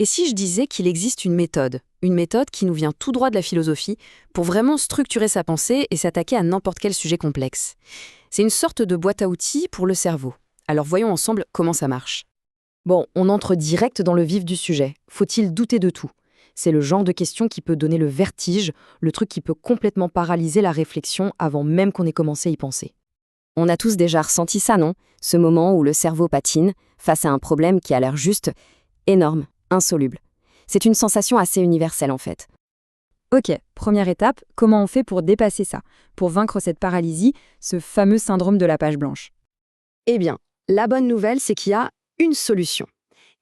Et si je disais qu'il existe une méthode qui nous vient tout droit de la philosophie, pour vraiment structurer sa pensée et s'attaquer à n'importe quel sujet complexe? C'est une sorte de boîte à outils pour le cerveau. Alors voyons ensemble comment ça marche. Bon, on entre direct dans le vif du sujet. Faut-il douter de tout? C'est le genre de question qui peut donner le vertige, le truc qui peut complètement paralyser la réflexion avant même qu'on ait commencé à y penser. On a tous déjà ressenti ça, non? Ce moment où le cerveau patine face à un problème qui a l'air juste énorme, insoluble. C'est une sensation assez universelle en fait. Ok, première étape, comment on fait pour dépasser ça, pour vaincre cette paralysie, ce fameux syndrome de la page blanche? Eh bien, la bonne nouvelle, c'est qu'il y a une solution.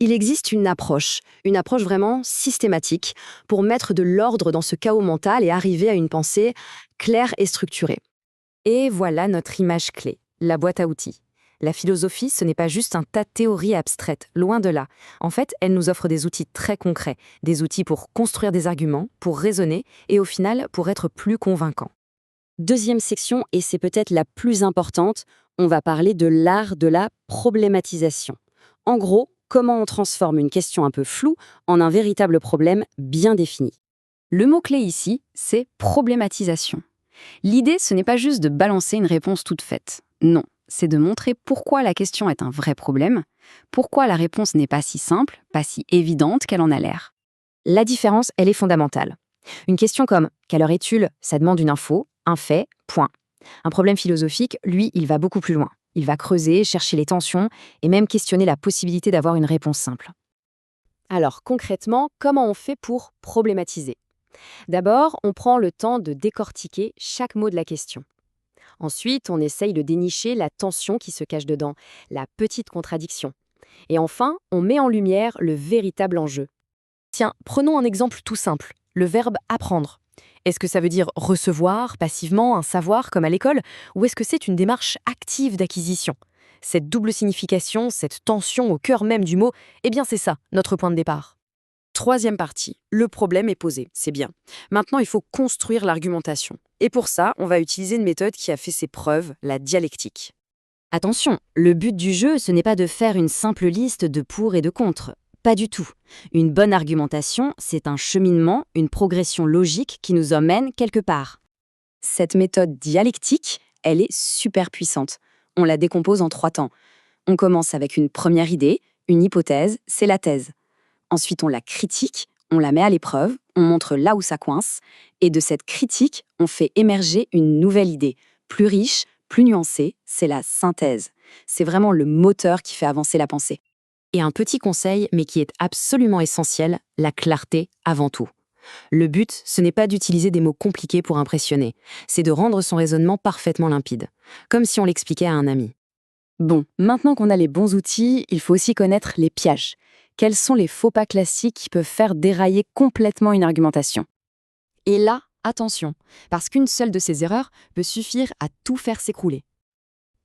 Il existe une approche vraiment systématique pour mettre de l'ordre dans ce chaos mental et arriver à une pensée claire et structurée. Et voilà notre image clé, la boîte à outils. La philosophie, ce n'est pas juste un tas de théories abstraites, loin de là. En fait, elle nous offre des outils très concrets, des outils pour construire des arguments, pour raisonner et au final, pour être plus convaincant. Deuxième section, et c'est peut-être la plus importante, on va parler de l'art de la problématisation. En gros, comment on transforme une question un peu floue en un véritable problème bien défini. Le mot-clé ici, c'est problématisation. L'idée, ce n'est pas juste de balancer une réponse toute faite. Non, c'est de montrer pourquoi la question est un vrai problème, pourquoi la réponse n'est pas si simple, pas si évidente qu'elle en a l'air. La différence, elle est fondamentale. Une question comme « quelle heure est-il ?» ça demande une info, un fait, point. Un problème philosophique, lui, il va beaucoup plus loin. Il va creuser, chercher les tensions et même questionner la possibilité d'avoir une réponse simple. Alors concrètement, comment on fait pour problématiser? D'abord, on prend le temps de décortiquer chaque mot de la question. Ensuite, on essaye de dénicher la tension qui se cache dedans, la petite contradiction. Et enfin, on met en lumière le véritable enjeu. Tiens, prenons un exemple tout simple, le verbe apprendre. Est-ce que ça veut dire recevoir passivement un savoir comme à l'école, ou est-ce que c'est une démarche active d'acquisition? Cette double signification, cette tension au cœur même du mot, eh bien c'est ça, notre point de départ. Troisième partie, le problème est posé, c'est bien. Maintenant, il faut construire l'argumentation. Et pour ça, on va utiliser une méthode qui a fait ses preuves, la dialectique. Attention, le but du jeu, ce n'est pas de faire une simple liste de pour et de contre. Pas du tout. Une bonne argumentation, c'est un cheminement, une progression logique qui nous emmène quelque part. Cette méthode dialectique, elle est super puissante. On la décompose en 3 temps. On commence avec une première idée, une hypothèse, c'est la thèse. Ensuite, on la critique, on la met à l'épreuve, on montre là où ça coince, et de cette critique, on fait émerger une nouvelle idée, plus riche, plus nuancée, c'est la synthèse. C'est vraiment le moteur qui fait avancer la pensée. Et un petit conseil, mais qui est absolument essentiel, la clarté avant tout. Le but, ce n'est pas d'utiliser des mots compliqués pour impressionner, c'est de rendre son raisonnement parfaitement limpide, comme si on l'expliquait à un ami. Bon, maintenant qu'on a les bons outils, il faut aussi connaître les pièges. Quels sont les faux pas classiques qui peuvent faire dérailler complètement une argumentation? Et là, attention, parce qu'une seule de ces erreurs peut suffire à tout faire s'écrouler.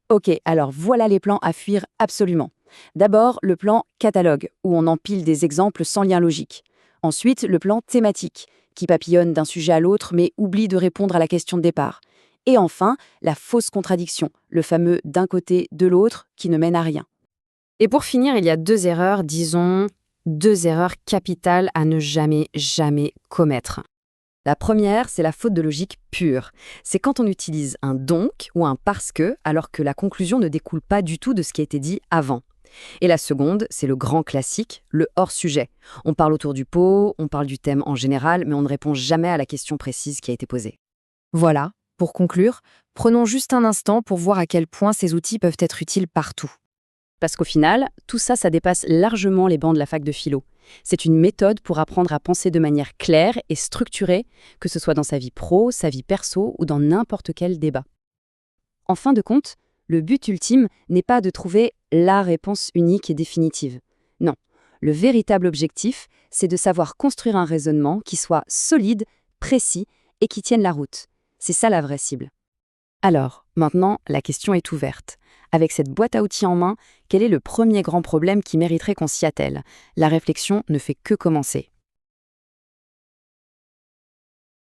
Ok, alors voilà les plans à fuir absolument. D'abord, le plan catalogue, où on empile des exemples sans lien logique. Ensuite, le plan thématique, qui papillonne d'un sujet à l'autre mais oublie de répondre à la question de départ. Et enfin, la fausse contradiction, le fameux d'un côté, de l'autre, qui ne mène à rien. Et pour finir, il y a 2 erreurs, disons, 2 erreurs capitales à ne jamais commettre. La première, c'est la faute de logique pure. C'est quand on utilise un donc ou un parce que, alors que la conclusion ne découle pas du tout de ce qui a été dit avant. Et la seconde, c'est le grand classique, le hors-sujet. On parle autour du pot, on parle du thème en général, mais on ne répond jamais à la question précise qui a été posée. Voilà, pour conclure, prenons juste un instant pour voir à quel point ces outils peuvent être utiles partout. Parce qu'au final, tout ça, ça dépasse largement les bancs de la fac de philo. C'est une méthode pour apprendre à penser de manière claire et structurée, que ce soit dans sa vie pro, sa vie perso ou dans n'importe quel débat. En fin de compte, le but ultime n'est pas de trouver la réponse unique et définitive. Non, le véritable objectif, c'est de savoir construire un raisonnement qui soit solide, précis et qui tienne la route. C'est ça la vraie cible. Alors, maintenant, la question est ouverte. Avec cette boîte à outils en main, quel est le premier grand problème qui mériterait qu'on s'y attelle? La réflexion ne fait que commencer.